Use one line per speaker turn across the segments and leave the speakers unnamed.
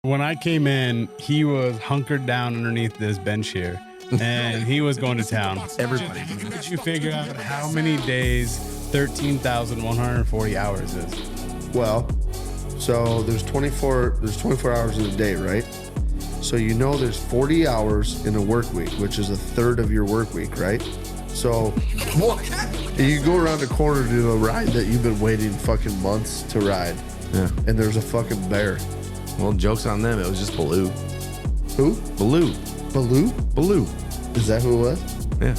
When I came in, he was hunkered down underneath this bench here, and he was going to town.
Everybody.
Could you figure out how many days 13,140 hours is?
Well, so there's 24 hours in a day, right? So you know there's 40 hours in a work week, which is a third of your work week, right? So you go around the corner to do a ride that you've been waiting fucking months to ride.
Yeah.
And there's a fucking bear.
Well, joke's on them. It was just Baloo.
Who?
Baloo.
Baloo?
Baloo.
Is that who it was?
Yeah.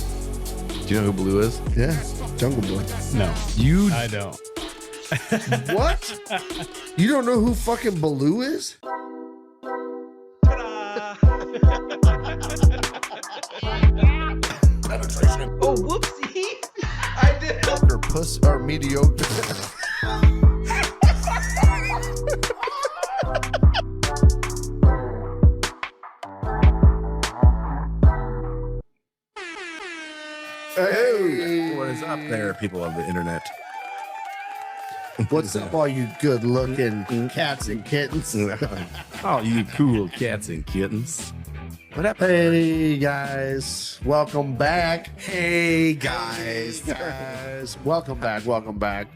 Do you know who Baloo is?
Yeah. Jungle Boy.
No, I don't.
What? You don't know who fucking Baloo is?
Oh, whoopsie. I did.
Or puss or mediocre. Hey,
What is up there, people of the internet?
what's up, all you good-looking cats and kittens?
Oh, you cool cats and kittens. What up?
Hey guys, welcome back.
Hey, guys.
Welcome back.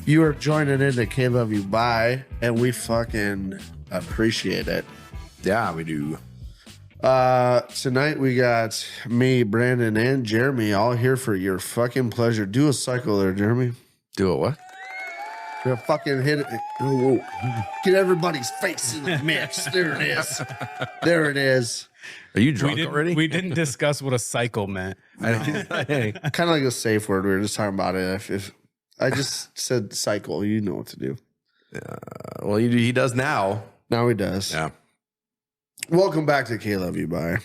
You are joining in to KLYB, and we fucking appreciate it.
Yeah, we do.
Tonight we got me, Brandon, and Jeremy all here for your fucking pleasure. Do a cycle there, Jeremy.
Do it what?
You're fucking hit it. Oh, get everybody's face in the mix. There it is. There it is.
Are you drunk already?
We didn't discuss what a cycle meant.
Hey,
Kind of like a safe word. We were just talking about it. If I just said cycle, you know what to do.
well, he does now.
Now he does.
Yeah.
Welcome back to KLYB.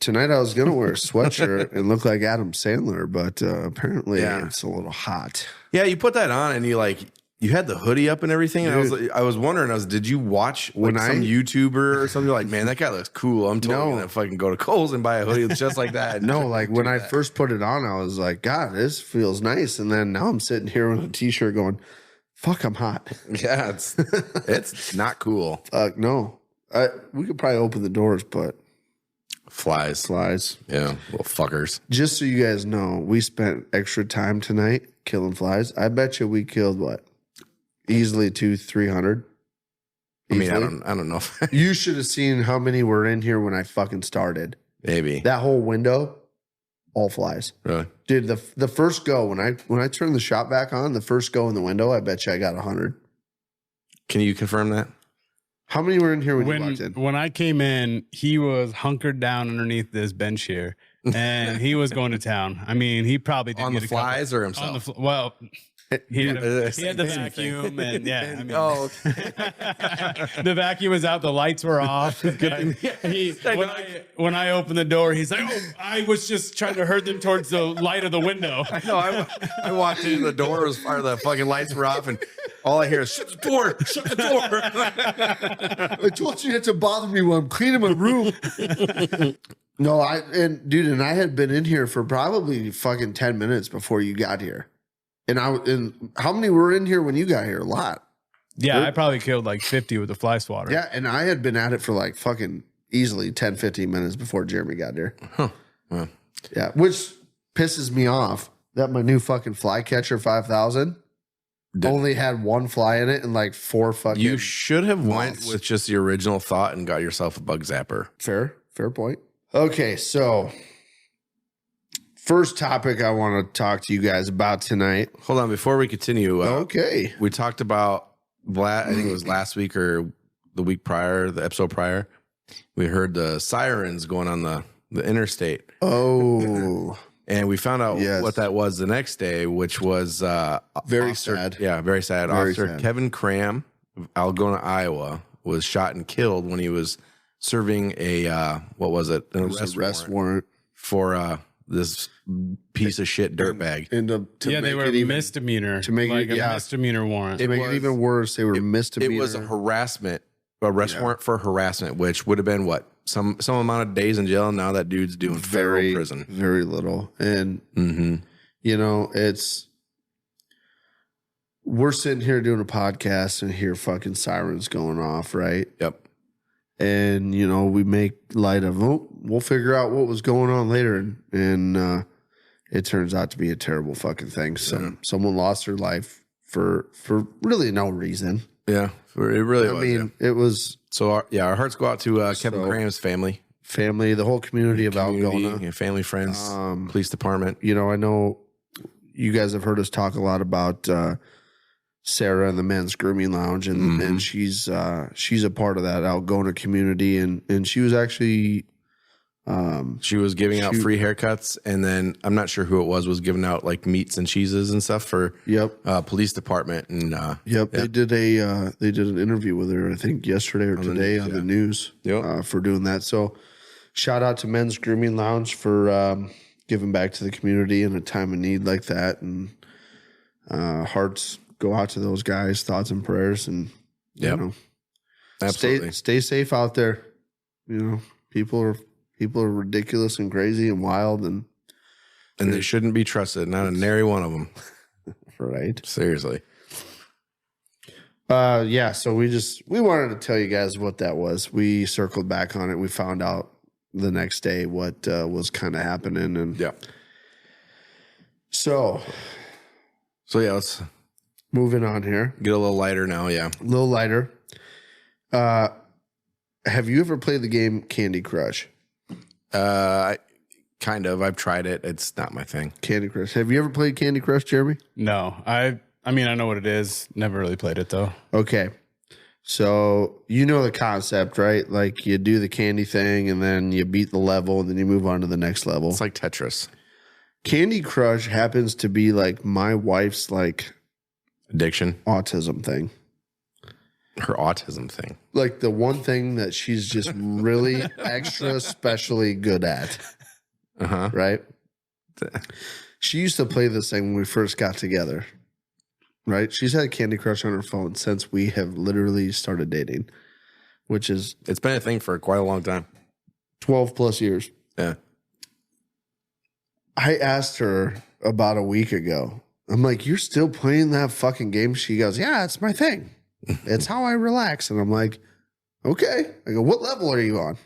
Tonight I was gonna wear a sweatshirt and look like Adam Sandler, but apparently it's a little hot.
Yeah, you put that on and you had the hoodie up and everything. And I was wondering, did you watch some YouTuber or something? Like, man, that guy looks cool. I'm totally gonna fucking go to Kohl's and buy a hoodie just like that.
No, like when I first put it on, I was like, God, this feels nice. And then now I'm sitting here with a t-shirt going, fuck, I'm hot.
Yeah, it's not cool.
No. We could probably open the doors, but
Flies. Yeah, little fuckers.
Just so you guys know, we spent extra time tonight killing flies. I bet you we killed what? Easily 200-300.
I mean, I don't know.
You should have seen how many were in here when I fucking started.
Maybe
that whole window, all flies.
Really,
dude. The first go when I turned the shop back on, the first go in the window, I bet you I got 100.
Can you confirm that?
How many were in here when you walked in?
When I came in, he was hunkered down underneath this bench here, and he was going to town. I mean, he probably did
on the flies or himself.
On the well. He had the vacuum, and yeah. I mean, the vacuum was out, the lights were off. When I opened the door, he's like, "Oh, I was just trying to herd them towards the light of the window."
I know. I walked in, the door was fire, the fucking lights were off, and all I hear is shut the door.
I told you not to bother me while I'm cleaning my room. No, I had been in here for probably fucking 10 minutes before you got here. And how many were in here when you got here? A lot.
Yeah, I probably killed like 50 with the fly swatter.
Yeah, and I had been at it for like fucking easily 10, 15 minutes before Jeremy got here.
Huh. Well.
Yeah, which pisses me off that my new fucking fly catcher 5000 only had one fly in it and like 4 fucking.
You should have went with just the original thought and got yourself a bug zapper.
Fair point. Okay, so first topic I want to talk to you guys about tonight.
Hold on, before we continue.
Okay.
We talked about, I think it was last week or the week prior, the episode prior. We heard the sirens going on the interstate.
Oh.
And we found out what that was the next day, which was
very sad.
Yeah, very sad. Officer Kevin Cram of Algona, Iowa, was shot and killed when he was serving a an arrest warrant for this piece of shit dirtbag.
They were misdemeanor to make it a misdemeanor warrant.
To make it even worse, they were misdemeanor.
It was a arrest warrant for harassment, which would have been what, some amount of days in jail. And now that dude's doing federal prison,
very little. And you know, it's we're sitting here doing a podcast and hear fucking sirens going off, right?
Yep.
And, you know, we make light of, we'll figure out what was going on later. And it turns out to be a terrible fucking thing. So someone lost their life for really no reason.
Yeah, it really was.
I mean, it was.
So, our hearts go out to Kevin Cram's family,
the whole community of Algona.
Family, friends, police department.
You know, I know you guys have heard us talk a lot about Sarah and the men's grooming lounge, and she's a part of that Algona community, and she was actually
she was giving out free haircuts, and then I'm not sure who it was giving out like meats and cheeses and stuff for police department, and
they did an interview with her, I think yesterday or today on the news for doing that. So shout out to Men's Grooming Lounge for giving back to the community in a time of need like that, and hearts go out to those guys, thoughts and prayers, and you know,
absolutely
stay safe out there. You know, people are ridiculous and crazy and wild, and
they shouldn't be trusted. Not a nary one of them.
Right?
Seriously.
So we wanted to tell you guys what that was. We circled back on it. We found out the next day what was kind of happening, and So
yeah, let's
moving on here.
Get a little lighter now. Yeah,
a little lighter. Have you ever played the game Candy Crush?
Kind of. I've tried it. It's not my thing.
Candy Crush. Have you ever played Candy Crush, Jeremy?
No. I mean, I know what it is. Never really played it, though.
Okay. So you know the concept, right? Like you do the candy thing, and then you beat the level, and then you move on to the next level.
It's like Tetris.
Candy Crush happens to be like my wife's like
addiction,
autism thing.
Her autism thing.
Like the one thing that she's just really extra specially good at. Right? She used to play this thing when we first got together. Right? She's had Candy Crush on her phone since we have literally started dating, which is...
It's been a thing for quite a long time.
12 plus years.
Yeah.
I asked her about a week ago. I'm like, you're still playing that fucking game? She goes, yeah, it's my thing. It's how I relax. And I'm like, okay. I go, what level are you on?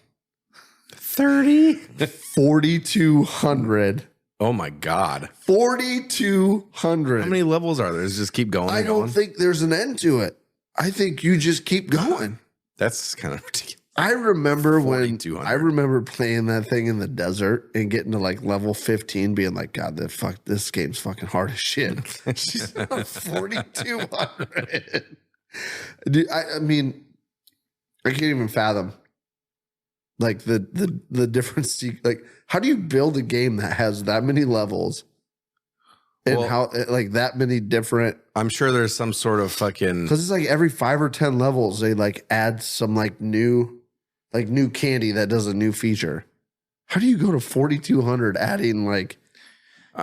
30?
4,200.
Oh my God.
4,200.
How many levels are there? Does it just keep going?
I don't think there's an end to it. I think you just keep going.
That's kind of ridiculous.
I remember playing that thing in the desert and getting to like level 15, being like, God, this game's fucking hard as shit. She's on 4,200. Dude, I mean, I can't even fathom like the difference. Like, how do you build a game that has that many levels and how like that many different?
I'm sure there's some sort of fucking,
because it's like every 5 or 10 levels they like add some like new candy that does a new feature. How do you go to 4,200 adding like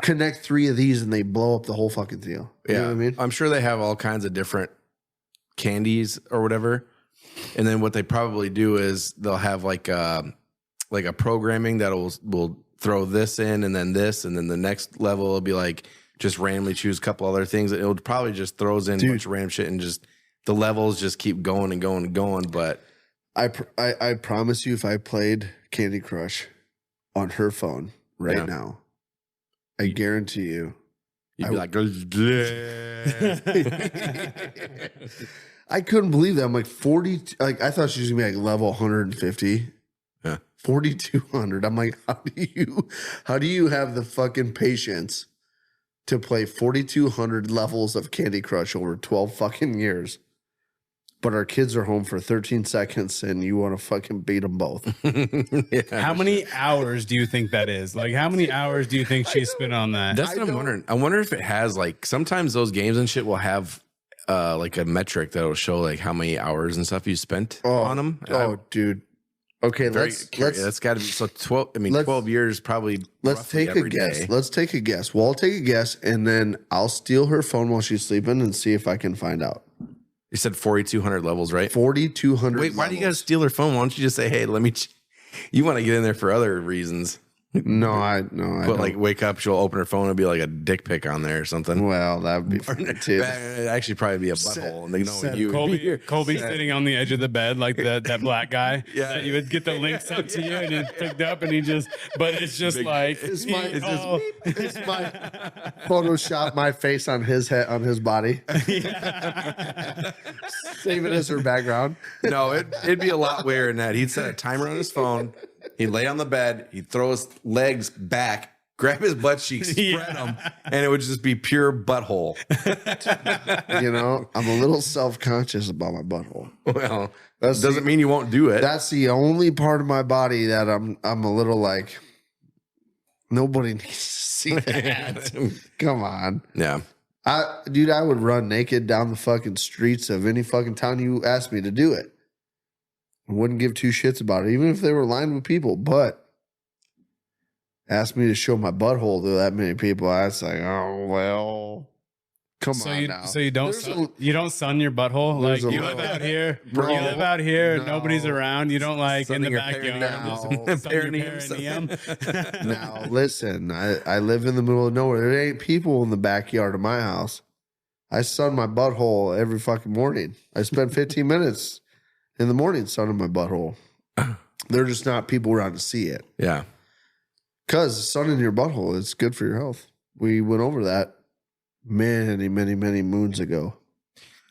connect 3 of these and they blow up the whole fucking deal? You know what I mean?
I'm sure they have all kinds of different candies or whatever, and then what they probably do is they'll have like a programming that will throw this in and then this, and then the next level will be like just randomly choose a couple other things. It'll probably just throws in a bunch of random shit, and just the levels just keep going and going and going. But
I promise you, if I played Candy Crush on her phone now, I guarantee you,
you'd be like,
I couldn't believe that. I'm like 40. Like I thought she was gonna be like level 150.
Yeah,
4,200. I'm like, how do you have the fucking patience to play 4,200 levels of Candy Crush over 12 fucking years? But our kids are home for 13 seconds and you want to fucking beat them both.
How many hours do you think that is? Like, how many hours do you think she spent on that?
That's what I'm wondering. I wonder if it has like, sometimes those games and shit will have like a metric that will show like how many hours and stuff you spent on them.
Dude. Okay, let's
that's got to be so 12. I mean, 12 years probably.
Let's take a guess. Day. Let's take a guess. Well, I'll take a guess, and then I'll steal her phone while she's sleeping and see if I can find out.
You said 4,200 levels, right?
4,200.
Wait, why do you guys steal her phone? Why don't you just say, "Hey, let me"? You want to get in there for other reasons? But like wake up, she'll open her phone and be like a dick pic on there or something.
Well, that would be funny too.
It'd actually probably be a butthole. And they know you.
Colby sitting on the edge of the bed like that black guy. Yeah, that you would get the link sent to you and you picked up and he just. But it's just like
it's my Photoshop my face on his head on his body. Save it as her background.
No, it'd be a lot weirder than that. He'd set a timer on his phone. He'd lay on the bed. He'd throw his legs back, grab his butt cheeks, spread them, and it would just be pure butthole.
You know, I'm a little self-conscious about my butthole.
Well, that doesn't mean you won't do it.
That's the only part of my body that I'm a little like, nobody needs to see that. Come on.
Yeah.
Dude, I would run naked down the fucking streets of any fucking town you asked me to do it. I wouldn't give two shits about it, even if they were lined with people. But ask me to show my butthole to that many people, I was like, oh well, come on now.
So you don't sun your butthole? Like you live out here, bro, you live out here, nobody's around. You don't like in the backyard.
Now listen, I live in the middle of nowhere. There ain't people in the backyard of my house. I sun my butthole every fucking morning. I spend 15 minutes in the morning sunning my butthole. They're just not people around to see it.
Yeah.
Because sunning your butthole is good for your health. We went over that many, many, many moons ago.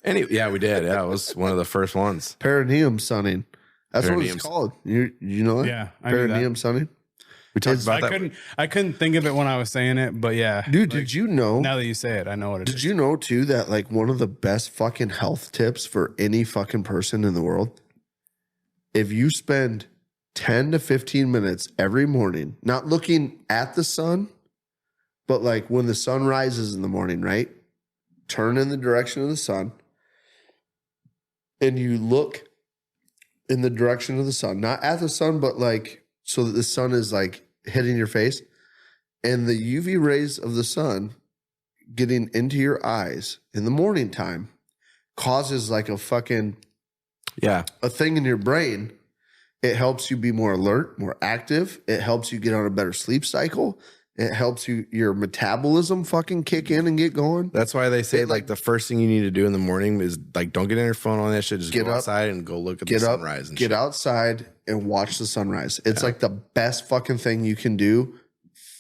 Yeah, we did. Yeah, it was one of the first ones.
Perineum sunning. That's what it's called. You know that?
Yeah.
Perineum sunning.
We talked about that.
I couldn't think of it when I was saying it, but yeah.
Dude, did you know?
Now that you say it, I know what it is.
Did you know too that like one of the best fucking health tips for any fucking person in the world? If you spend 10 to 15 minutes every morning, not looking at the sun, but like when the sun rises in the morning, right? Turn in the direction of the sun and you look in the direction of the sun, not at the sun, but like so that the sun is like hitting your face and the UV rays of the sun getting into your eyes in the morning time causes like a fucking, a thing in your brain. It helps you be more alert, more active. It helps you get on a better sleep cycle. It helps your metabolism fucking kick in and get going.
That's why they say like the first thing you need to do in the morning is like don't get on your phone on that shit. Just go outside and go look at the sunrise. And
get outside and watch the sunrise. It's like the best fucking thing you can do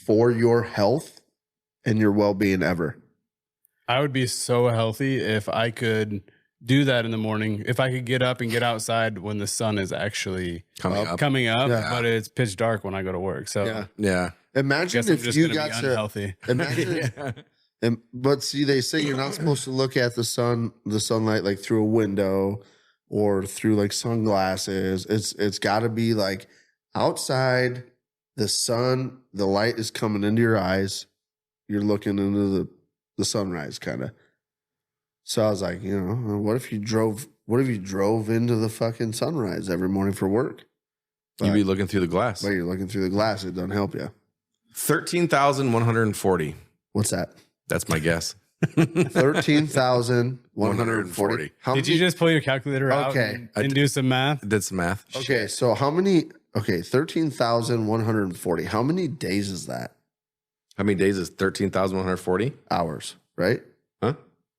for your health and your well-being ever.
I would be so healthy if I could do that in the morning. If I could get up and get outside when the sun is actually coming up, but it's pitch dark when I go to work. So
yeah.
Imagine if you got to
unhealthy.
Imagine, but see, they say you're not supposed to look at the sunlight like through a window or through like sunglasses. It's got to be like outside. The sun, the light is coming into your eyes. You're looking into the sunrise, kind of. So I was like, what if you drove into the fucking sunrise every morning for work? But,
you'd be looking through the glass.
But you're looking through the glass. It doesn't help you.
13,140.
What's that?
That's my guess.
13,140.
Did you just pull your calculator out and do some math?
Did some math.
Okay, so how many? Okay, 13,140. How many days is that?
How many days is 13,140?
Hours, right?
Huh?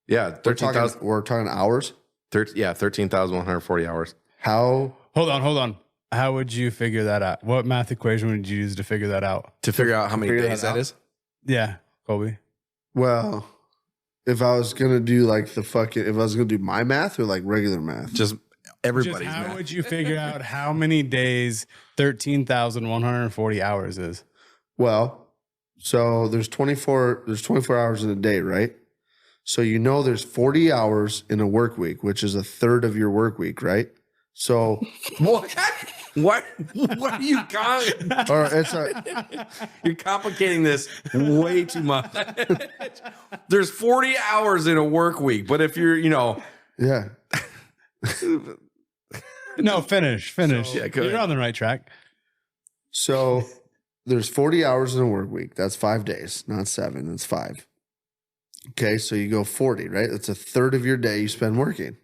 Yeah, 13,000.
We're talking hours?
13,140 hours.
How?
Hold on. How would you figure that out? What math equation would you use to figure that out?
To figure out how many days that is?
Yeah, Colby.
Well, if I was going to do like if I was going to do my math or like regular math?
Just everybody's math.
How would you figure out how many days 13,140 hours is?
Well, so there's 24 hours in a day, right? So there's 40 hours in a work week, which is a third of your work week, right? So
what are you You're complicating this way too much. There's 40 hours in a work week, but if you're,
yeah.
No, finish. So, you're on the right track.
So there's 40 hours in a work week. That's 5 days, not 7. That's 5. Okay, so you go 40, right? That's a third of your day you spend working.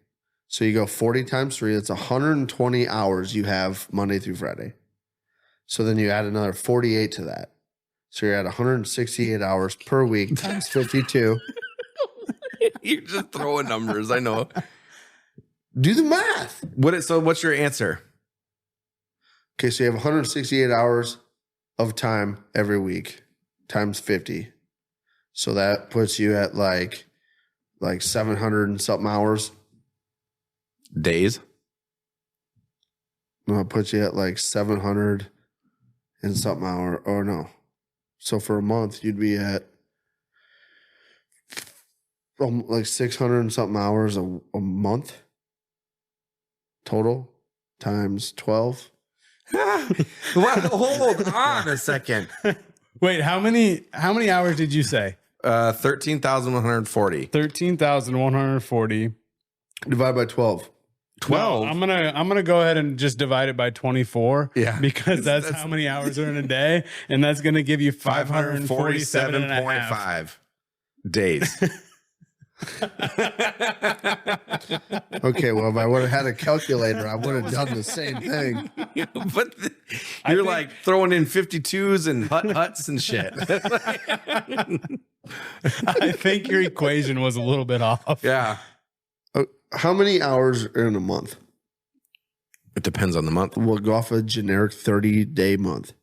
So you go 40 times 3, that's 120 hours you have Monday through Friday. So then you add another 48 to that. So you're at 168 hours per week times 52.
You're just throwing numbers. I know.
Do the math.
So what's your answer?
Okay, so you have 168 hours of time every week times 50. So that puts you at like 700 and something hours.
Days?
No, it puts you at like 700 and something hour. Or no. So for a month, you'd be at like 600 and something hours a month total times 12.
Hold on a second.
Wait, how many hours did you say?
13,140.
13,140.
Divide by 12.
12.
I'm gonna go ahead and just divide it by 24.
Yeah,
because that's how many hours are in a day, and that's gonna give you 547.5
days.
Okay, well, if I would have had a calculator, I would have done the same thing.
But you're like throwing in 52s and huts and shit.
I think your equation was a little bit off.
Yeah.
How many hours are in a month?
It depends on the month.
We'll go off a generic 30-day month.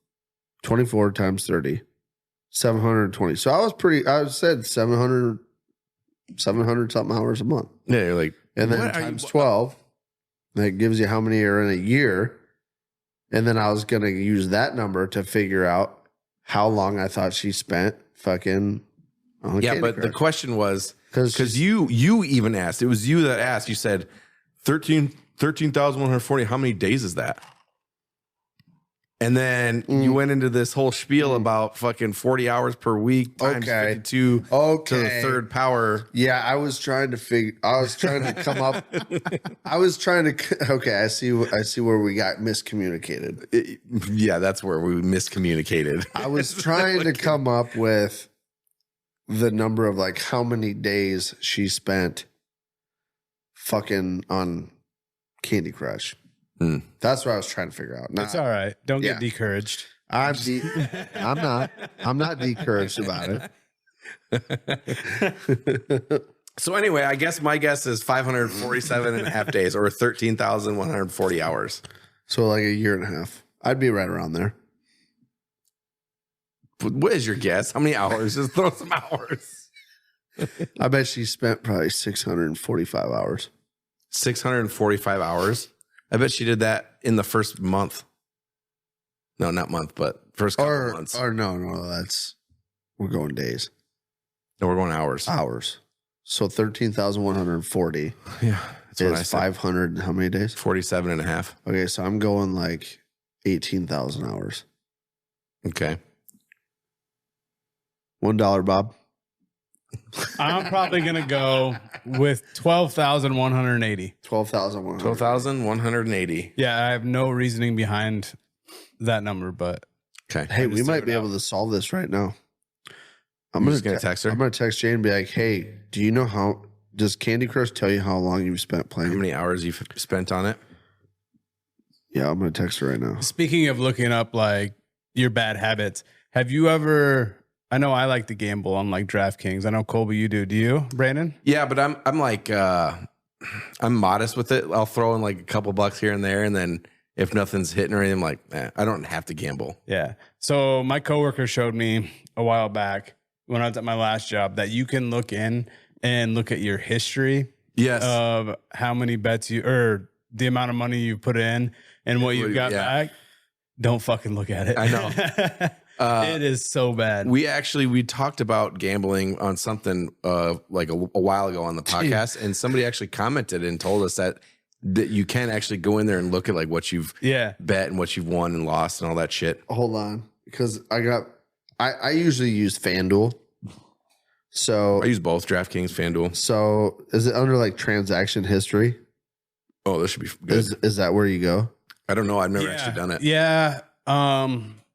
24 times 30. 720. So I said 700 something hours a month.
Yeah, you're like,
and then times 12, that gives you how many are in a year. And then I was going to use that number to figure out how long I thought she spent fucking on
yeah, but the question was, because you even asked, it was you that asked, you said 13,140. How many days is that? And then you went into this whole spiel about fucking 40 hours per week times 52 to the third power.
Yeah, I was trying to come up. Okay, I see where we got miscommunicated.
Yeah, that's where we miscommunicated.
I was trying to come up with the number of like how many days she spent fucking on Candy Crush. That's what I was trying to figure out.
It's all right. Don't get discouraged.
I'm not discouraged about
it. So anyway, I guess my guess is 547 and a half days or 13,140 hours.
So like a year and a half. I'd be right around there.
What is your guess? How many hours? Just throw some hours.
I bet she spent probably 645 hours.
645 hours? I bet she did that in the first month. No, not month, but first couple months.
Or no, we're going days.
No, we're going hours.
Hours. So 13,140.
Yeah. That's what I
is
said.
500, how many days?
47 and a half.
Okay, so I'm going like 18,000 hours.
Okay.
$1, Bob.
I'm probably going to go with 12,180.
12,180.
12,180.
Yeah, I have no reasoning behind that number, but
okay.
Hey, we might be able to solve this right now. I'm
just going to text her.
I'm going to text Jane and be like, hey, does Candy Crush tell you how long you've spent playing?
How many hours you've spent on it?
Yeah, I'm going to text her right now.
Speaking of looking up like your bad habits, have you ever... I know I like to gamble on like DraftKings. I know Colby, you do. Do you, Brandon?
Yeah, but I'm like I'm modest with it. I'll throw in like a couple bucks here and there, and then if nothing's hitting or anything, I'm like, I don't have to gamble.
Yeah. So my coworker showed me a while back when I was at my last job that you can look in and look at your history.
Yes.
Of how many bets or the amount of money you put in and what you've got back. Don't fucking look at it.
I know.
It is so bad.
We talked about gambling on something like a while ago on the podcast, and somebody actually commented and told us that you can actually go in there and look at like what you've bet and what you've won and lost and all that shit.
Hold on, because I usually use FanDuel. So
I use both DraftKings, FanDuel.
So is it under like transaction history?
Oh, this should be good.
Is that where you go?
I don't know. I've never actually done it.
Yeah.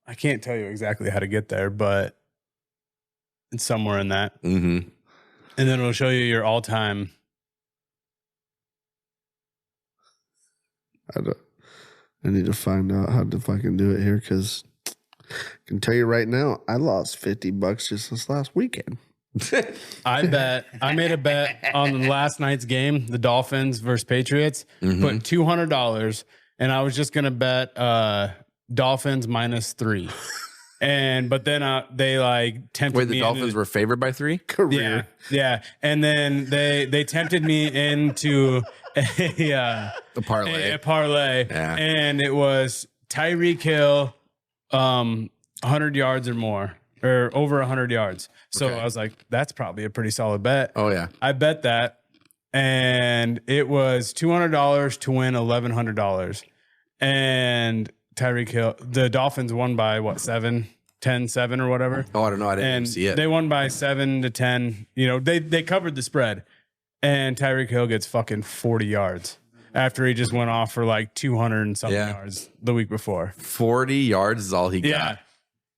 I can't tell you exactly how to get there, but it's somewhere in that.
Mm-hmm.
And then it'll show you your all-time.
I need to find out how to fucking do it here because I can tell you right now, I lost $50 just this last weekend.
I made a bet on last night's game, the Dolphins versus Patriots, put $200, and I was just gonna bet Dolphins -3. But then they like tempted me.
Wait, the Dolphins were favored by 3?
Career.
Yeah. And then they tempted me into a
parlay.
A parlay.
Yeah.
And it was Tyreek Hill 100 yards or more, or over 100 yards. So I was like, that's probably a pretty solid bet.
Oh yeah.
I bet that, and it was $200 to win $1,100. And Tyreek Hill, the Dolphins won by what, 10-7 or whatever.
Oh, I don't know. I didn't even see it.
They won by 7-10. You know, they covered the spread, and Tyreek Hill gets fucking 40 yards after he just went off for like 200 and something yards the week before.
40 yards is all he got.
Yeah.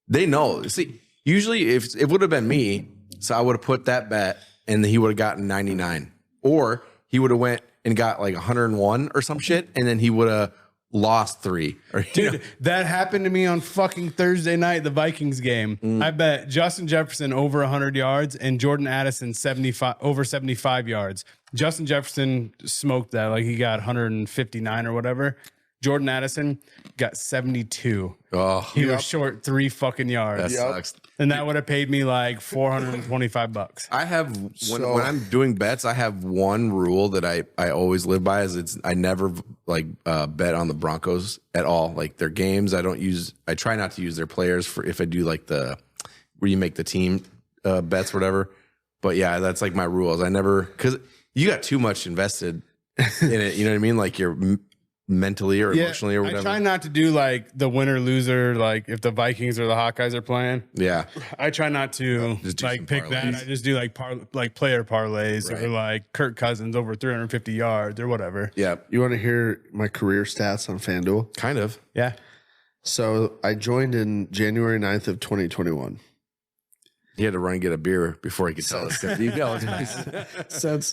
They know. See, usually if it would have been me, so I would have put that bet and he would have gotten 99, or he would have went and got like 101 or some shit, and then he would have lost 3.
Dude, that happened to me on fucking Thursday night, the Vikings game. I bet Justin Jefferson over 100 yards and Jordan Addison over 75 yards. Justin Jefferson smoked that, like he got 159 or whatever. Jordan Addison got 72.
Oh,
he was short 3 fucking yards.
That sucks.
And that would have paid me like $425.
I have when I'm doing bets, I have one rule that I always live by is I never bet on the Broncos at all. Like their games, I try not to use their players for if I do like where you make the team bets, whatever. But yeah, that's like my rules. I never, because you got too much invested in it. You know what I mean? Like you're mentally or emotionally or whatever.
I try not to do like the winner loser, like if the Vikings or the Hawkeyes are playing.
Yeah.
I try not to like pick that. I just do like player parlays or like Kirk Cousins over 350 yards or whatever.
Yeah.
You want to hear my career stats on FanDuel?
Kind of.
Yeah.
So I joined in January 9th of 2021.
He had to run and get a beer before he could tell us.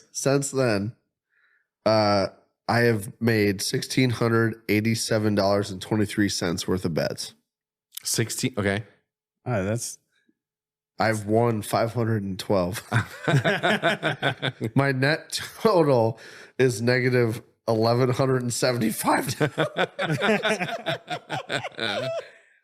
Since then, I have made $1,687.23 worth of bets.
16. Okay.
I've won 512. My net total is negative 1,175.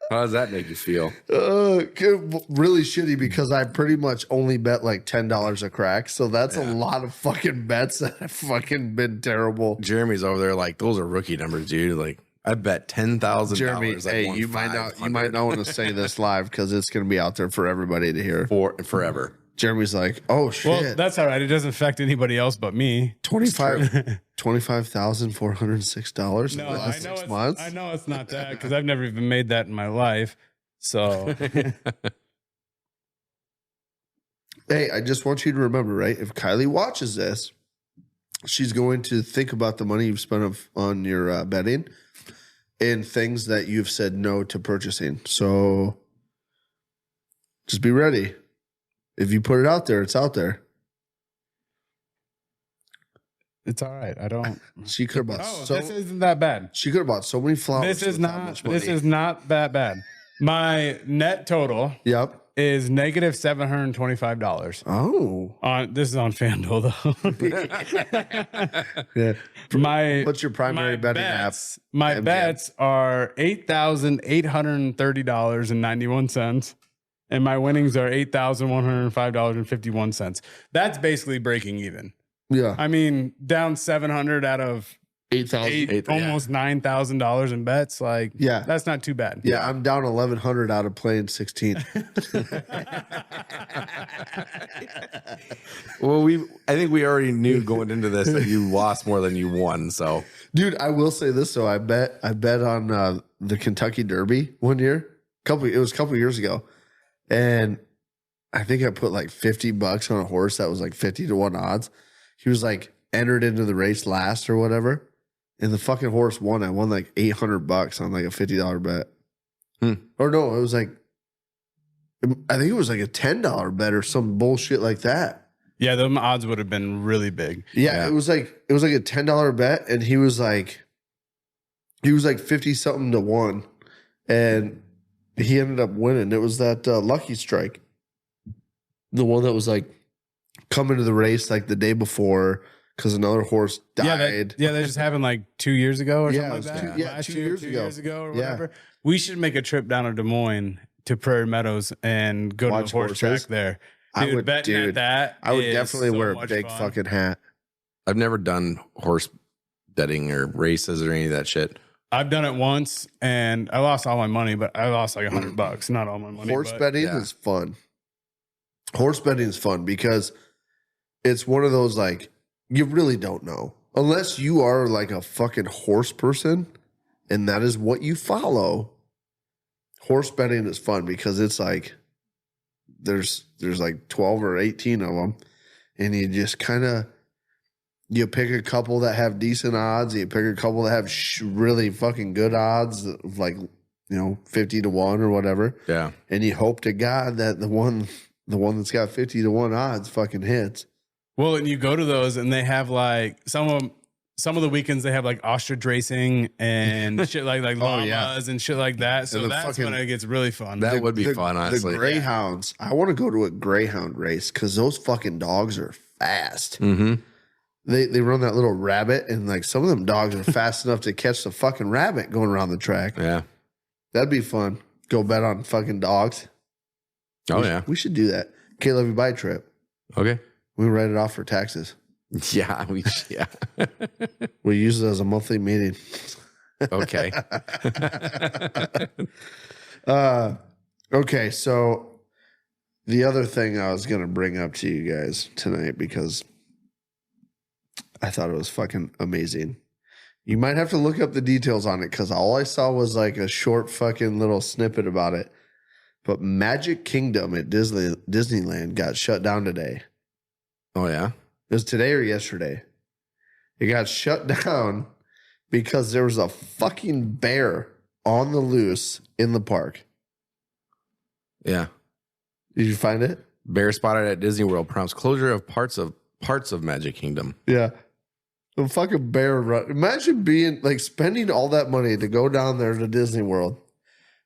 How does that make you feel?
Really shitty because I pretty much only bet like $10 a crack. So that's a lot of fucking bets that have fucking been terrible.
Jeremy's over there like, those are rookie numbers, dude. Like I bet $10,000.
Jeremy, hey, you might not want to say this live because it's going to be out there for everybody to hear
forever.
Jeremy's like, oh shit.
Well, that's all right. It doesn't affect anybody else but me.
$25,406 in the last 6 months.
I know it's not that because I've never even made that in my life. So,
hey, I just want you to remember, right? If Kylie watches this, she's going to think about the money you've spent on your betting and things that you've said no to purchasing. So, just be ready. If you put it out there, it's out there.
It's all right. I don't.
She could have bought.
This isn't that bad.
She could have bought so many flowers.
This is not that bad. My net total.
Yep.
Is negative $725.
Oh.
This is on FanDuel though.
Yeah.
What's
your primary betting app?
My bets are $8,830.91. And my winnings are $8,105.51. That's basically breaking even.
Yeah.
I mean, down 700 out of
8,000,
almost $9,000 in bets. Like,
yeah,
that's not too bad.
Yeah, I'm down 1,100 out of playing 16.
Well, I think we already knew going into this that you lost more than you won. So,
dude, I will say this though. I bet on the Kentucky Derby one year. It was a couple years ago, and I think I put like $50 on a horse that was like 50-1 odds. He was like entered into the race last or whatever. And the fucking horse won. I won like $800 on like a $50 bet. Or no, it was like, I think it was like a $10 bet or some bullshit like that.
Yeah, the odds would have been really big.
Yeah, it was like a $10 bet, and he was He was like 50 something to 1, and he ended up winning. It was that Lucky Strike, the one that was like coming to the race like the day before because another horse died.
Yeah, that just happened like 2 years ago or something like that.
2 years ago.
2 years ago or whatever. We should make a trip down to Des Moines to Prairie Meadows and go to the horse track there. Dude,
I would definitely wear a big fucking hat.
I've never done horse betting or races or any of that shit.
I've done it once and I lost all my money, but I lost like $100, not all my money.
Horse betting is fun. Horse betting is fun because it's one of those like you really don't know unless you are like a fucking horse person and that is what you follow. Horse betting is fun because it's like there's like 12 or 18 of them and you just kind of you pick a couple that have decent odds. You pick a couple that have really fucking good odds, like 50 to 1 or whatever.
Yeah,
and you hope to God that the one that's got 50 to 1 odds fucking hits.
Well, and you go to those and they have like some of the weekends they have like ostrich racing and shit like llamas and shit like that. So that's when it gets really fun.
That would be fun, honestly.
The greyhounds. I want to go to a greyhound race because those fucking dogs are fast.
Mm-hmm.
They run that little rabbit, and like some of them dogs are fast enough to catch the fucking rabbit going around the track.
Yeah,
that'd be fun. Go bet on fucking dogs. We should do that. KLYB trip.
Okay,
we write it off for taxes.
Yeah,
we use it as a monthly meeting.
Okay.
Okay. So the other thing I was gonna bring up to you guys tonight because I thought it was fucking amazing. You might have to look up the details on it because all I saw was like a short fucking little snippet about it. But Magic Kingdom at Disneyland got shut down today.
Oh, yeah?
It was today or yesterday. It got shut down because there was a fucking bear on the loose in the park.
Yeah.
Did you find it?
Bear spotted at Disney World prompts closure of parts of Magic Kingdom.
Yeah. The fucking bear run. Imagine being like spending all that money to go down there to Disney World.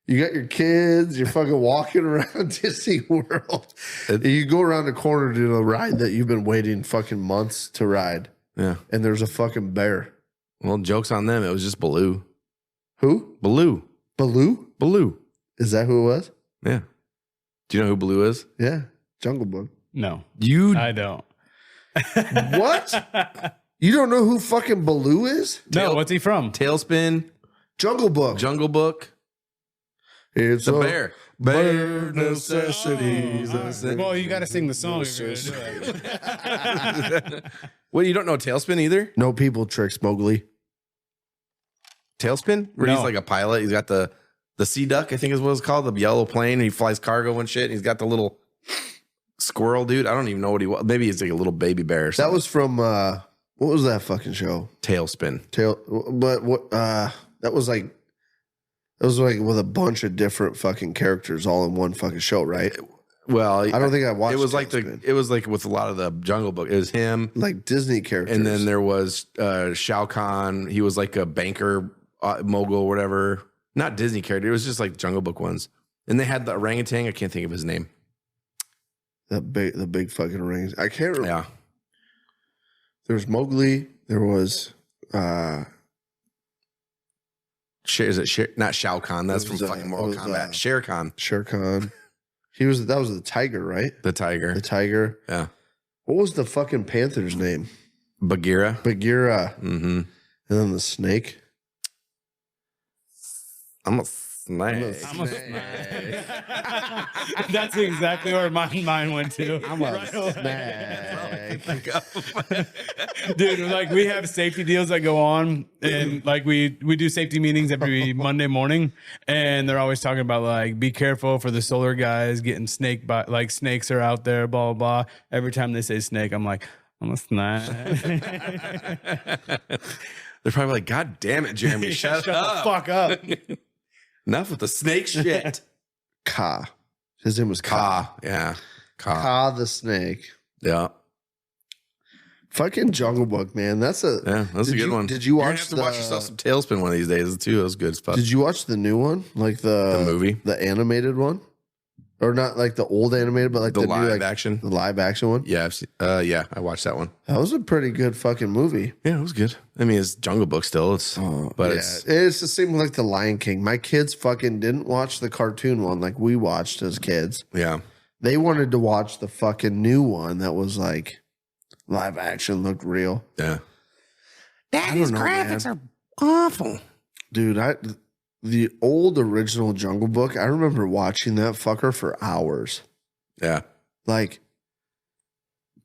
You got your kids, you're fucking walking around Disney World. You go around the corner to a ride that you've been waiting fucking months to ride.
Yeah.
And there's a fucking bear.
Well, joke's on them. It was just Baloo.
Who?
Baloo.
Baloo?
Baloo.
Is that who it was?
Yeah. Do you know who Baloo is?
Yeah. Jungle Book.
No. I don't.
What? You don't know who fucking Baloo is?
No, what's he from?
Tailspin.
Jungle Book.
Jungle Book.
It's
a bear.
Bare necessities.
Well, you got to sing the song if you're going to do it.
What, you don't know Tailspin either?
No people tricks Mowgli.
Tailspin? Where he's like a pilot. He's got the Sea Duck, I think is what it's called, the yellow plane. And he flies cargo and shit. And he's got the little squirrel dude. I don't even know what he was. Maybe he's like a little baby bear or something.
That was from, what was that fucking show?
Tailspin.
But what, that was like with a bunch of different fucking characters all in one fucking show, right?
Well,
I don't think I watched.
It was like with a lot of the Jungle Book. It was him,
like Disney characters,
and then there was Shao Kahn. He was like a banker mogul, or whatever. Not Disney character. It was just like Jungle Book ones. And they had the orangutan. I can't think of his name.
The big fucking rings. I can't remember.
Yeah.
There was Mowgli. There was
not Shao Kahn? That's from fucking Mortal Kombat. Shere Khan.
Shere Khan. That was the tiger, right?
The tiger.
The tiger.
Yeah.
What was the fucking panther's name?
Bagheera.
Mm-hmm. And then the snake.
I'm a snake.
That's exactly where my mind went to.
I'm a snake.
Dude, like we have safety deals that go on, and like we do safety meetings every Monday morning, and they're always talking about like be careful for the solar guys getting snake by, like snakes are out there, blah blah blah. Every time they say snake, I'm like, I'm a snake.
They're probably like, God damn it, Jeremy, shut
the fuck up.
Enough with the snake shit.
Ka. His name was Ka.
Yeah.
Ka the snake.
Yeah.
Fucking Jungle Book, man. That's a
good one.
Did you watch?
You're gonna have to watch yourself some Tailspin one of these days too. That was good stuff.
Did you watch the new one, like the
movie,
the animated one, or not like the old animated, but like the
live
new,
action,
the live action one?
Yeah, I've seen, I watched that one.
That was a pretty good fucking movie.
Yeah, it was good. I mean, it's Jungle Book still. It's
the same like the Lion King. My kids fucking didn't watch the cartoon one like we watched as kids.
Yeah,
they wanted to watch the fucking new one that was like. Live action looked real.
Yeah. Daddy's graphics are awful.
Dude, the old original Jungle Book, I remember watching that fucker for hours.
Yeah.
Like,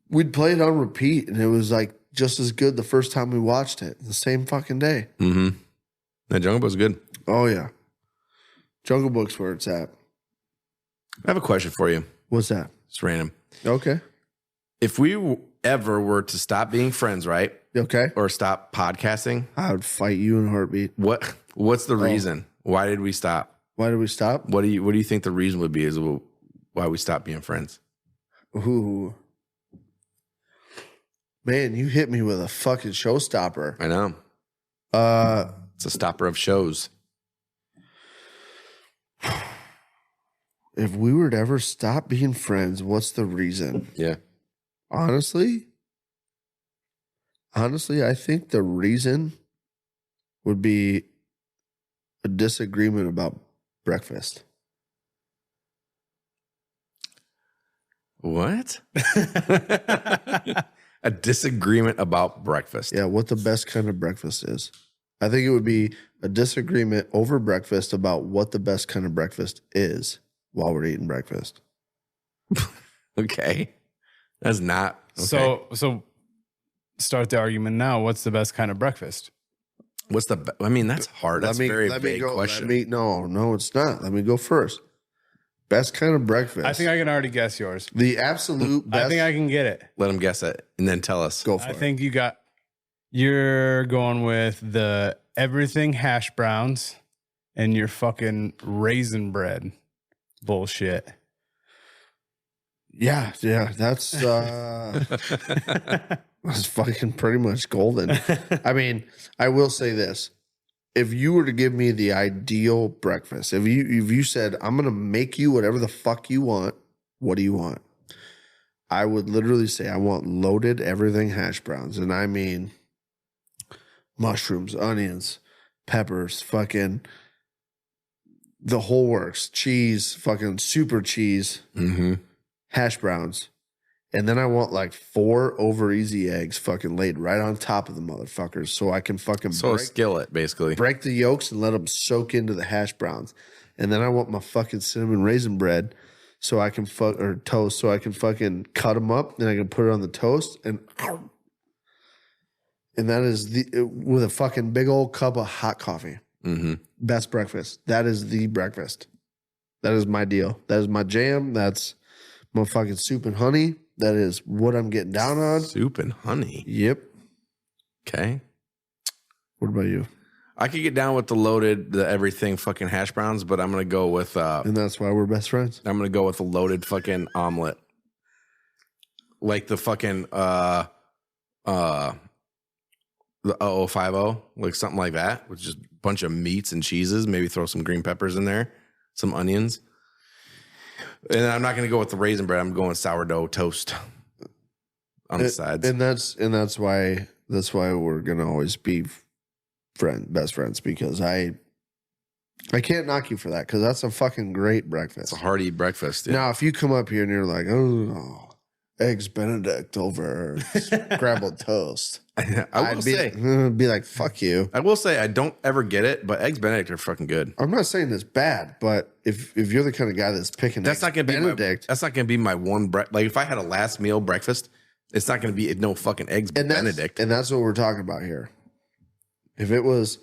we'd play it on repeat, and it was like just as good the first time we watched it. The same fucking day.
Mm-hmm. That Jungle Book's good.
Oh, yeah. Jungle Book's where it's at.
I have a question for you.
What's that?
It's random.
Okay.
If we ever were to stop being friends, right?
Okay.
Or stop podcasting,
I would fight you in a heartbeat.
What's the reason? Why did we stop?
Why did we stop?
What do you think the reason would be is why we stopped being friends?
Ooh. Man, you hit me with a fucking showstopper.
I know. It's a stopper of shows.
If we were to ever stop being friends, what's the reason?
Yeah.
Honestly, I think the reason would be a disagreement about breakfast.
What? A disagreement about breakfast.
Yeah, what the best kind of breakfast is. I think it would be a disagreement over breakfast about what the best kind of breakfast is while we're eating breakfast.
Okay. That's not okay.
So start the argument now. What's the best kind of breakfast?
I mean, that's hard. That's a very big question.
No, it's not. Let me go first. Best kind of breakfast.
I think I can already guess yours.
The absolute best.
I think I can get it.
Let him guess it and then tell us.
Go for it.
I think you're going with the everything hash browns and your fucking raisin bread bullshit.
Yeah, that's that's fucking pretty much golden. I mean, I will say this. If you were to give me the ideal breakfast, if you said, I'm going to make you whatever the fuck you want, what do you want? I would literally say, I want loaded everything hash browns. And I mean mushrooms, onions, peppers, fucking the whole works, cheese, fucking super cheese, hash browns. And then I want like 4 over easy eggs fucking laid right on top of the motherfuckers so I can fucking
a skillet, basically.
Break the yolks and let them soak into the hash browns. And then I want my fucking cinnamon raisin bread so I can or toast so I can fucking cut them up and I can put it on the toast and that is with a fucking big old cup of hot coffee. Best breakfast. That is the breakfast. That is my deal. That is my jam. That's my fucking soup and honey. That is what I'm getting down on.
Soup and honey.
Yep.
Okay.
What about you?
I could get down with the everything fucking hash browns, but I'm going to go with...
and that's why we're best friends?
I'm going to go with a loaded fucking omelet. Like the fucking... the 0050, like something like that, with just a bunch of meats and cheeses. Maybe throw some green peppers in there, some onions. And I'm not going to go with the raisin bread. I'm going sourdough toast on the sides.
And that's why we're going to always be best friends, because I can't knock you for that, because that's a fucking great breakfast.
It's a hearty breakfast. Yeah.
Now, if you come up here and you're like, oh, eggs Benedict over scrambled toast, I'd be like, fuck you.
I will say I don't ever get it, but eggs Benedict are fucking good.
I'm not saying it's bad, but if you're the kind of guy that's picking
that's not gonna
Benedict,
that's not gonna be my one like if I had a last meal breakfast, it's not gonna be no fucking eggs Benedict.
And that's what we're talking about here. If it was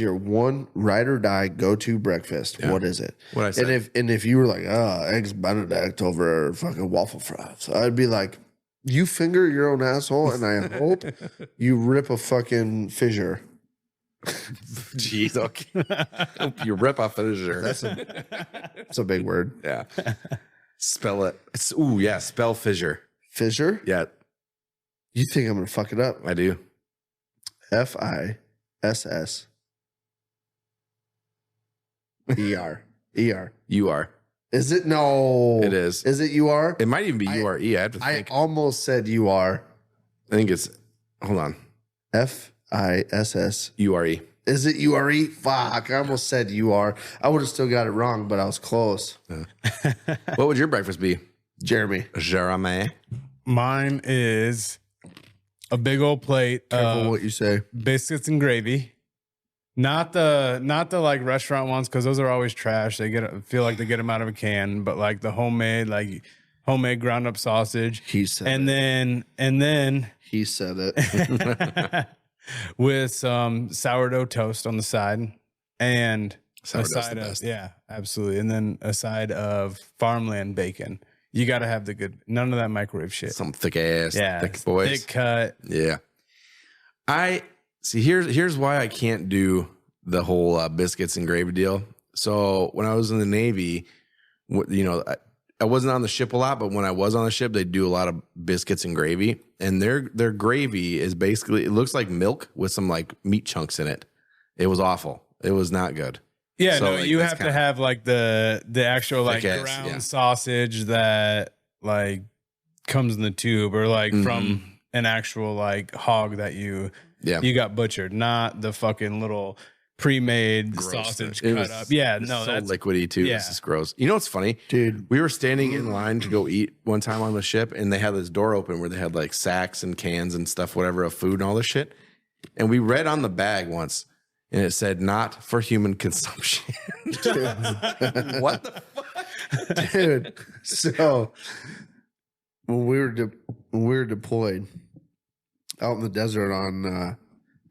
your one ride or die go to breakfast, what is it?
What I said.
And if you were like, eggs Benedict over fucking waffle fries, I'd be like, you finger your own asshole, and I hope you rip a fucking fissure.
Jeez, okay. You rip off a fissure.
That's a big word.
Yeah. Spell it. Spell fissure.
Fissure?
Yeah.
You think I'm going to fuck it up?
I do.
FISS. ER. ER.
You are.
Is it? No.
It is.
Is it UR?
It might even be URE. I have to think.
I almost said UR.
I think it's, hold on.
FISS.
URE.
Is it URE? Fuck. I almost said UR. I would have still got it wrong, but I was close.
What would your breakfast be?
Jeremy.
Mine is a big old plate
Careful
of
what you say.
biscuits and gravy. Not the like restaurant ones, because those are always trash. Feel like they get them out of a can, but like the homemade ground up sausage.
He said
and
it.
then
He said it.
with some sourdough toast on the side and
Sourdough's
a side
the
of
best.
absolutely, and then a side of farmland bacon. You got to have the good, none of that microwave shit.
Some thick ass,
Yeah,
thick boys.
thick cut.
Yeah. I see. Here's why I can't do the whole biscuits and gravy deal. So when I was in the Navy, I wasn't on the ship a lot, but when I was on the ship, they do a lot of biscuits and gravy, and their gravy is basically, it looks like milk with some like meat chunks in it. It was awful. It was not good.
Yeah,
So,
no,
like,
you
that's
have to
kinda
have like the actual like
thick ass,
ground
yeah.
sausage that like comes in the tube, or like from an actual like hog that you got butchered, not the fucking little pre-made
Gross.
sausage
It
cut
was-
up. Yeah,
It's
no,
so
that's
liquidy too.
yeah.
This is gross. You know what's funny,
Dude.
We were standing in line to go eat one time on the ship, and they had this door open where they had like sacks and cans and stuff, whatever, of food and all this shit. And we read on the bag once, and it said "not for human consumption." What the fuck,
Dude. So when we were deployed out in the desert on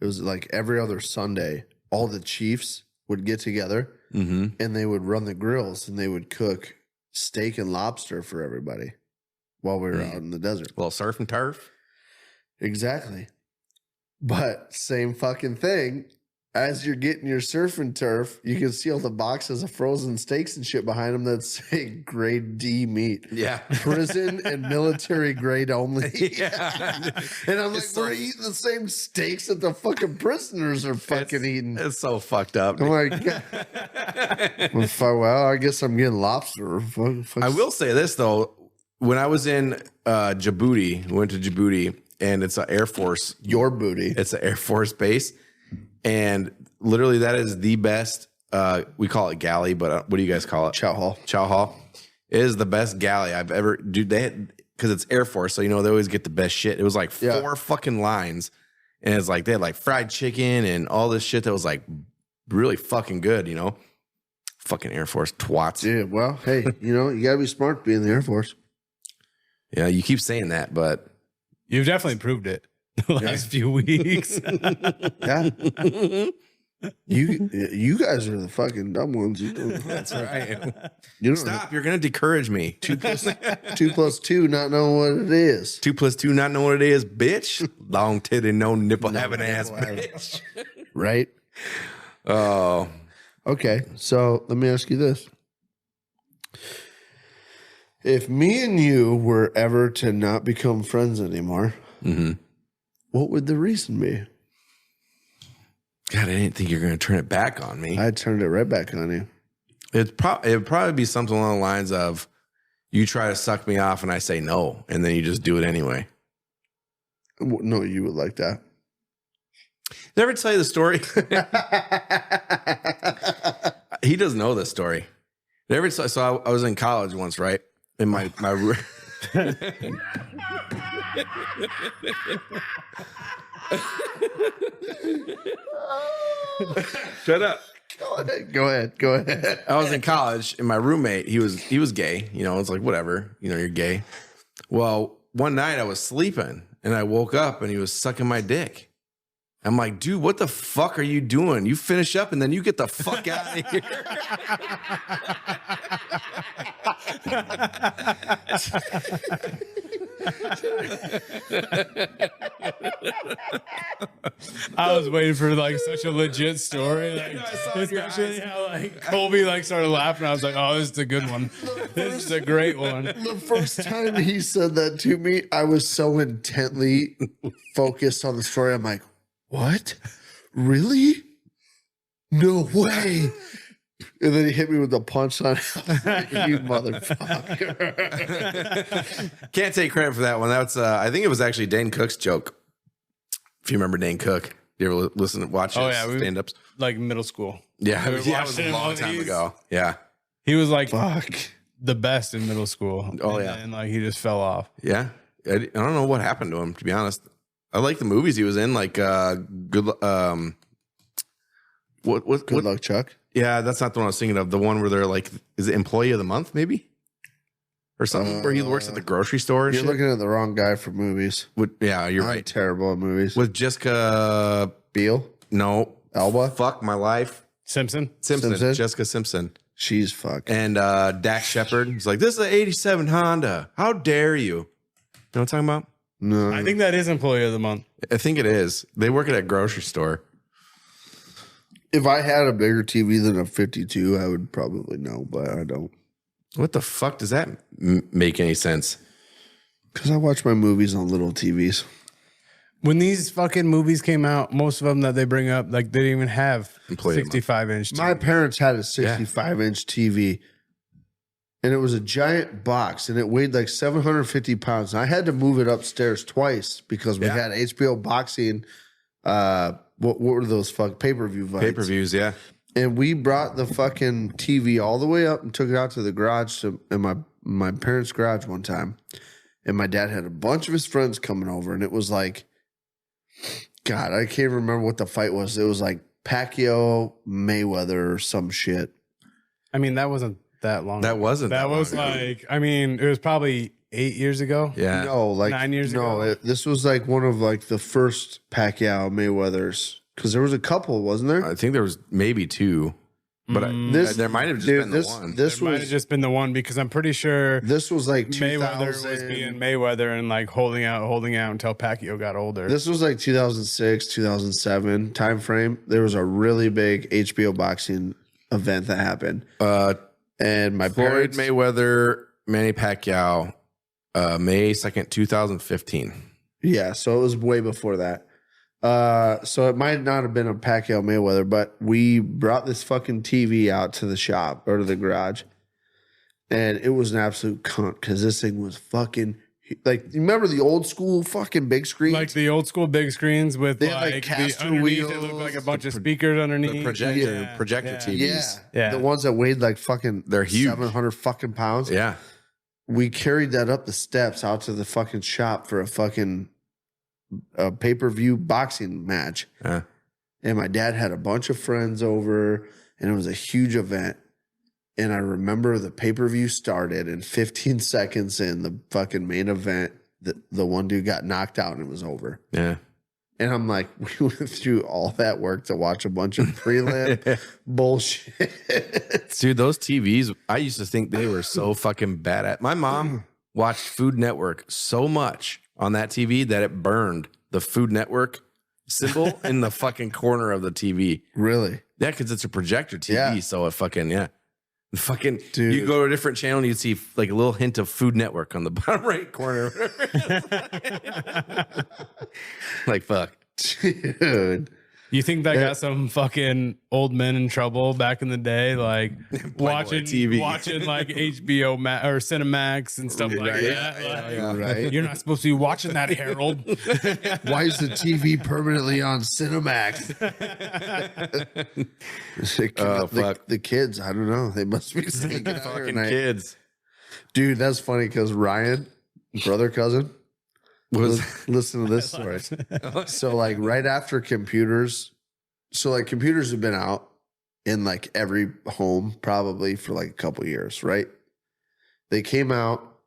it was like every other Sunday, all the chiefs would get together and they would run the grills and they would cook steak and lobster for everybody while we were out in the desert.
Well, surf and turf.
Exactly. But same fucking thing. As you're getting your surf and turf, you can see all the boxes of frozen steaks and shit behind them that say grade D meat.
Yeah.
Prison and military grade only.
Yeah.
And I'm like, we're eating the same steaks that the fucking prisoners are fucking eating.
It's so fucked up.
I'm like, well, I guess I'm getting lobster.
I will say this though, when I was in Djibouti, went to Djibouti, and it's an Air Force.
Your booty.
It's an Air Force base, and literally that is the best. We call it galley, but what do you guys call it?
Chow hall.
Chow hall. It is the best galley I've ever. Dude, because it's Air Force, so they always get the best shit. It was like 4 fucking lines, and it's like they had like fried chicken and all this shit that was like really fucking good. Fucking Air Force twats.
Yeah. Well, hey, you gotta be smart to be in the Air Force.
Yeah, you keep saying that, but
you've definitely proved it the last few weeks.
Yeah. You guys are the fucking dumb ones.
that's right.
You don't
Stop! You're gonna discourage me.
2 plus 2, not knowing what it is.
2 plus 2, not know what it is, bitch. Long titty, no nipple having ass, bitch.
Right?
Oh,
okay. So let me ask you this. If me and you were ever to not become friends anymore, what would the reason be?
God, I didn't think you were going to turn it back on me.
I turned it right back on you.
It'd probably be something along the lines of you try to suck me off and I say no, and then you just do it anyway.
No, you would like that.
Did I ever tell you the story? He doesn't know this story. So I was in college once, right? In my Shut up.
Go ahead.
I was in college and my roommate, he was gay. It's like, whatever, you're gay. Well, one night I was sleeping and I woke up and he was sucking my dick. I'm like, dude, what the fuck are you doing? You finish up and then you get the fuck out of here.
I was waiting for like such a legit story, like, especially how like Colby like started laughing. I was like, "Oh, this is a good one. This is a great one."
The first time he said that to me, I was so intently focused on the story. I'm like, "What? Really? No way!" And then he hit me with the punchline. Like, you motherfucker!
Can't take credit for that one. That's I think it was actually Dane Cook's joke. If you remember Dane Cook, you ever listen to watch his stand-ups?
Like middle school.
Yeah, it was a long time ago. Yeah,
he was like the best in middle school.
Oh,
and like he just fell off.
Yeah, I don't know what happened to him. To be honest, I like the movies he was in. Like Good
Luck, Chuck.
Yeah, that's not the one I was thinking of. The one where they're like, is it Employee of the Month, maybe? Or something where he works at the grocery store.
You're looking at the wrong guy for movies.
Yeah, you're
I'm
right.
terrible at movies.
With Jessica
Biel?
No.
Alba?
Fuck my life.
Simpson.
Jessica Simpson.
She's fucked.
And Dax Shepard. He's like, this is an 87 Honda. How dare you? You know what I'm talking about?
No.
I think that is Employee of the Month.
I think it is. They work at a grocery store.
If I had a bigger TV than a 52, I would probably know, but I don't.
What the fuck does that make any sense?
Because I watch my movies on little TVs.
When these fucking movies came out, most of them that they bring up, like they didn't even have 65-inch TV.
My parents had a 65-inch TV, and it was a giant box, and it weighed like 750 pounds. And I had to move it upstairs twice because we had HBO boxing. What were those pay-per-view fights?
Pay-per-views, yeah.
And we brought the fucking TV all the way up and took it out to the garage, in my parents' garage one time. And my dad had a bunch of his friends coming over, and it was like, God, I can't remember what the fight was. It was like Pacquiao Mayweather or some shit.
I mean, that wasn't that long.
That wasn't.
That was like, I mean, it was probably 8 years ago.
Yeah.
No, like
9 years ago.
No, this was like one of like the first Pacquiao Mayweathers, because there was a couple, wasn't there?
I think there was maybe two, but there might have just been the one.
This might have just been the one, because I'm pretty sure
this was like
Mayweather was being Mayweather and like holding out until Pacquiao got older.
This was like 2006, 2007 time frame. There was a really big HBO boxing event that happened. And my
Floyd
parents,
Mayweather, Manny Pacquiao, May 2nd, 2015.
Yeah, so it was way before that. So it might not have been a Pacquiao Mayweather, but we brought this fucking TV out to the shop or to the garage, and it was an absolute cunt because this thing was fucking like, you remember the old school fucking big screens?
Like the old school big screens with
They had,
like
like,
the
caster
underneath, it
wheels,
looked like a bunch of speakers underneath.
The projector TVs.
Yeah.
The ones that weighed like fucking,
they're huge,
700 fucking pounds.
Yeah.
We carried that up the steps out to the fucking shop for a fucking pay-per-view boxing match.
Yeah.
And my dad had a bunch of friends over, and it was a huge event. And I remember the pay-per-view started, and 15 seconds in the fucking main event, the one dude got knocked out and it was over.
Yeah.
And I'm like, we went through all that work to watch a bunch of prelim bullshit.
Dude, those TVs, I used to think they were so fucking bad at. My mom watched Food Network so much on that TV that it burned the Food Network symbol in the fucking corner of the TV.
Really?
Yeah, because it's a projector TV.
Yeah.
So it fucking, yeah. Fucking,
Dude.
you go to a different channel and you'd see like a little hint of Food Network on the bottom right corner. Like, fuck.
Dude.
You think that got some fucking old men in trouble back in the day, like watching like HBO or Cinemax and stuff like that?
Yeah, right.
You're not supposed to be watching that, Harold.
Why is the TV permanently on Cinemax? The kids, I don't know. They must be sneaking out
Fucking
here
kids.
Dude, that's funny because Ryan, brother, cousin, listen to this story. So like right after computers, computers have been out in like every home probably for like a couple years, right? They came out,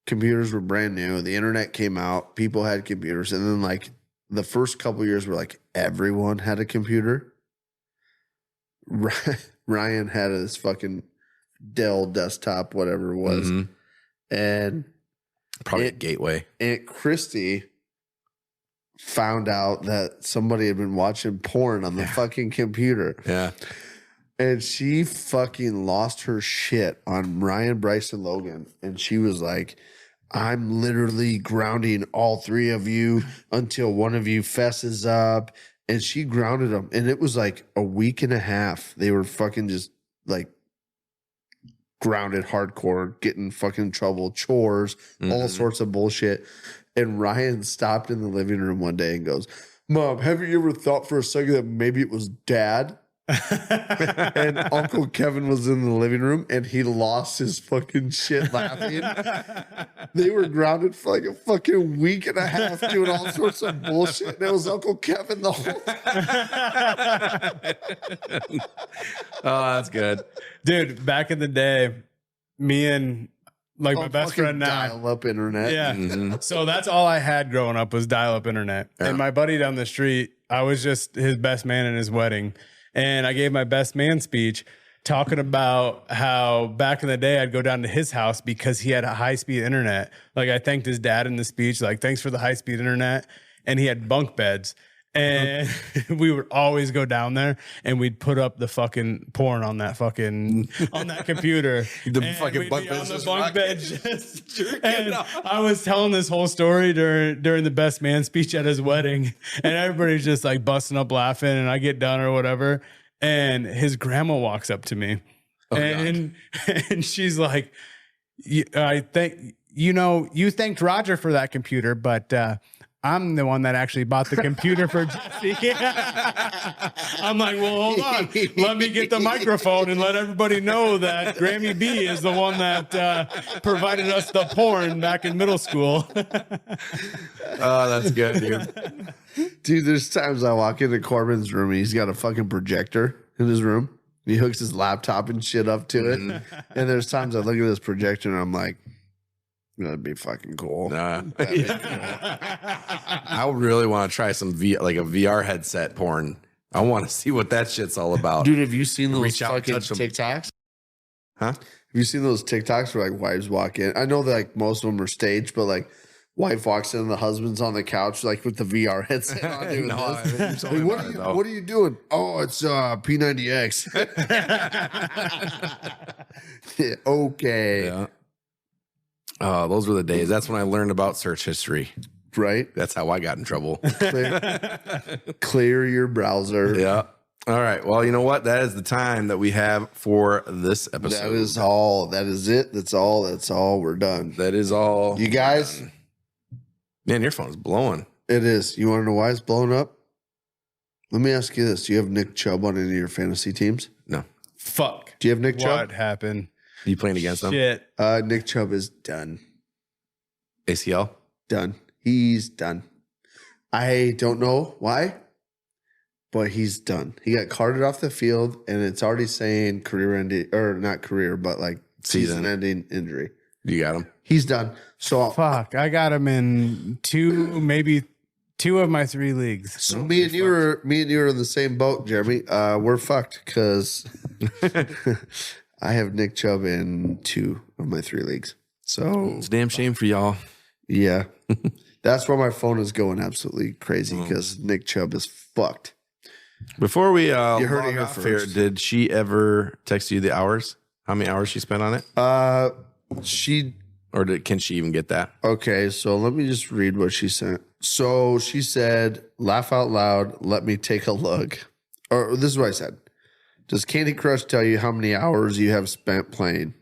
computers were brand new, the internet came out, people had computers, and then like the first couple years were like everyone had a computer. Ryan had this fucking Dell desktop, whatever it was, and
Probably a gateway.
Aunt Christy found out that somebody had been watching porn on the fucking computer.
Yeah.
And she fucking lost her shit on Ryan, Bryce, and Logan. And she was like, I'm literally grounding all three of you until one of you fesses up. And she grounded them. And it was like a week and a half. They were fucking just like grounded hardcore, getting fucking trouble, chores, all sorts of bullshit. And Ryan stopped in the living room one day and goes, Mom, have you ever thought for a second that maybe it was Dad? And Uncle Kevin was in the living room and he lost his fucking shit laughing. They were grounded for like a fucking week and a half doing all sorts of bullshit. And it was Uncle Kevin the whole time.
Oh, that's good.
Dude, back in the day, me and like my best friend now.
Dial-up internet.
Yeah. So that's all I had growing up was dial-up internet. Yeah. And my buddy down the street, I was just his best man in his wedding. And I gave my best man speech talking about how back in the day I'd go down to his house because he had a high-speed internet. Like I thanked his dad in the speech, like, thanks for the high-speed internet. And he had bunk beds. And we would always go down there and we'd put up the fucking porn on that fucking on that computer.
The fucking bunk bed.
On the bunk bed just and I was telling this whole story during the best man speech at his wedding, and everybody's just like busting up laughing, and I get done or whatever, and his grandma walks up to me, and she's like, I think you thanked Roger for that computer, but I'm the one that actually bought the computer for Jesse. I'm like, well, hold on. Let me get the microphone and let everybody know that Grammy B is the one that provided us the porn back in middle school.
Oh, that's good, dude.
Dude, there's times I walk into Corbin's room and he's got a fucking projector in his room. He hooks his laptop and shit up to it. And there's times I look at this projector and I'm like, that'd be fucking cool.
Nah. I really want to try some a VR headset porn. I want to see what that shit's all about.
Dude, have you seen those fucking TikToks?
Huh?
Have you seen those TikToks where like wives walk in? I know that like most of them are staged, but like wife walks in and the husband's on the couch like with the VR headset on doing this. Like, what are you doing? Oh, it's P90X. Okay.
Yeah. Oh, those were the days. That's when I learned about search history.
Right?
That's how I got in trouble.
Clear your browser.
Yeah. All right. Well, you know what? That is the time that we have for this episode.
That is all. That is it. That's all. That's all. We're done.
That is all.
You guys.
Man, your phone's blowing.
It is. You want to know why it's blowing up? Let me ask you this. Do you have Nick Chubb on any of your fantasy teams?
No.
Fuck.
Do you have Nick Chubb?
What happened?
Are you playing against them?
Shit.
Nick Chubb is done.
ACL?
Done. He's done. I don't know why, but he's done. He got carted off the field, and it's already saying career-ending, or not career, but like season-ending injury.
You got him?
He's done. So
fuck, I got him in maybe two of my 3 leagues.
So me and you are in the same boat, Jeremy. We're fucked because I have Nick Chubb in 2 of my 3 leagues. So
it's a damn shame for y'all.
Yeah. That's why my phone is going absolutely crazy because Nick Chubb is fucked.
Before we
you heard it here first.
Did she ever text you the hours? How many hours she spent on it? Can she even get that?
Okay, so let me just read what she sent. So she said, laugh out loud, let me take a look. Or this is what I said. Does Candy Crush tell you how many hours you have spent playing?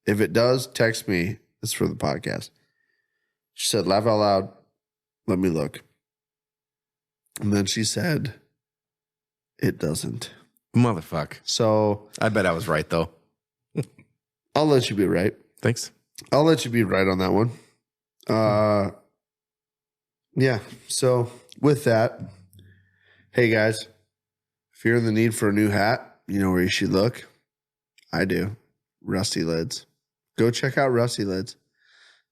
If it does, text me. It's for the podcast. She said, laugh out loud, let me look. And then she said, it doesn't.
Motherfuck.
So
I bet I was right, though.
I'll let you be right.
Thanks.
I'll let you be right on that one. Yeah. So with that, hey guys, if you're in the need for a new hat, you know where you should look. I do. Rusty Lids. Go check out Rusty Lids.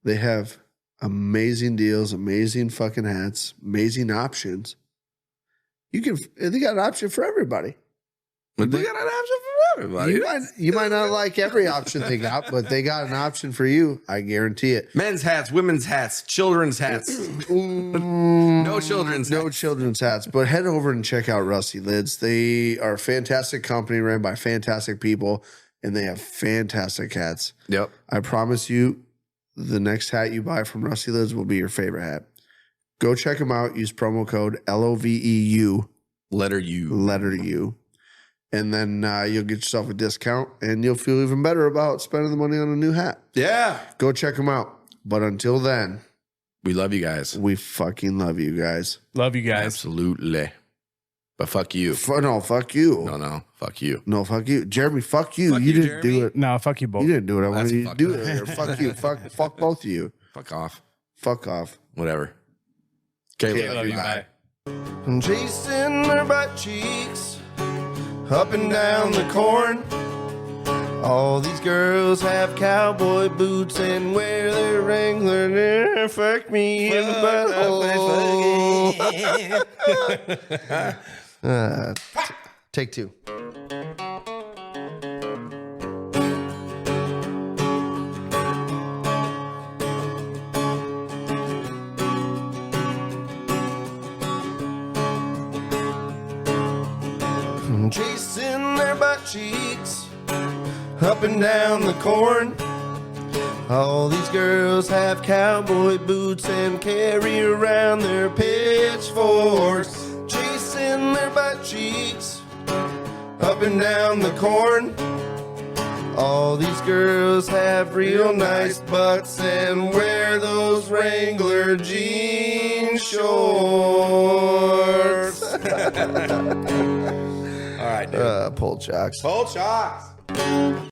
They have amazing deals, amazing fucking hats, amazing options. They got an option for everybody.
But they got an option for everybody.
You might not like every option they got, but they got an option for you. I guarantee it.
Men's hats, women's hats, children's hats. No children's
No children's hats. But head over and check out Rusty Lids. They are a fantastic company ran by fantastic people, and they have fantastic hats.
Yep.
I promise you, the next hat you buy from Rusty Lids will be your favorite hat. Go check them out. Use promo code LOVEU.
Letter
U. And then you'll get yourself a discount, and you'll feel even better about spending the money on a new hat.
Yeah.
Go check them out. But until then,
we love you guys.
We fucking love you guys.
Love you guys.
Absolutely. But fuck you.
No, fuck you.
No, fuck you.
No, fuck you. Jeremy, fuck you.
Fuck
you didn't do it.
No, fuck you both.
You didn't do it. I wanted you to do it. Fuck you. Fuck both of you.
Fuck off.
Fuck off.
Whatever. KLYB.
Love you. Bye.
I'm chasing her butt cheeks up and down the corn. All these girls have cowboy boots and wear their Wrangler. Fuck me in the butthole. Take two. Chasing their butt cheeks up and down the corn. All these girls have cowboy boots and carry around their pitchforks. Chasing their butt cheeks up and down the corn. All these girls have real nice butts and wear those Wrangler jean shorts.
All right, dude.
Pull chocks.
Pull chocks.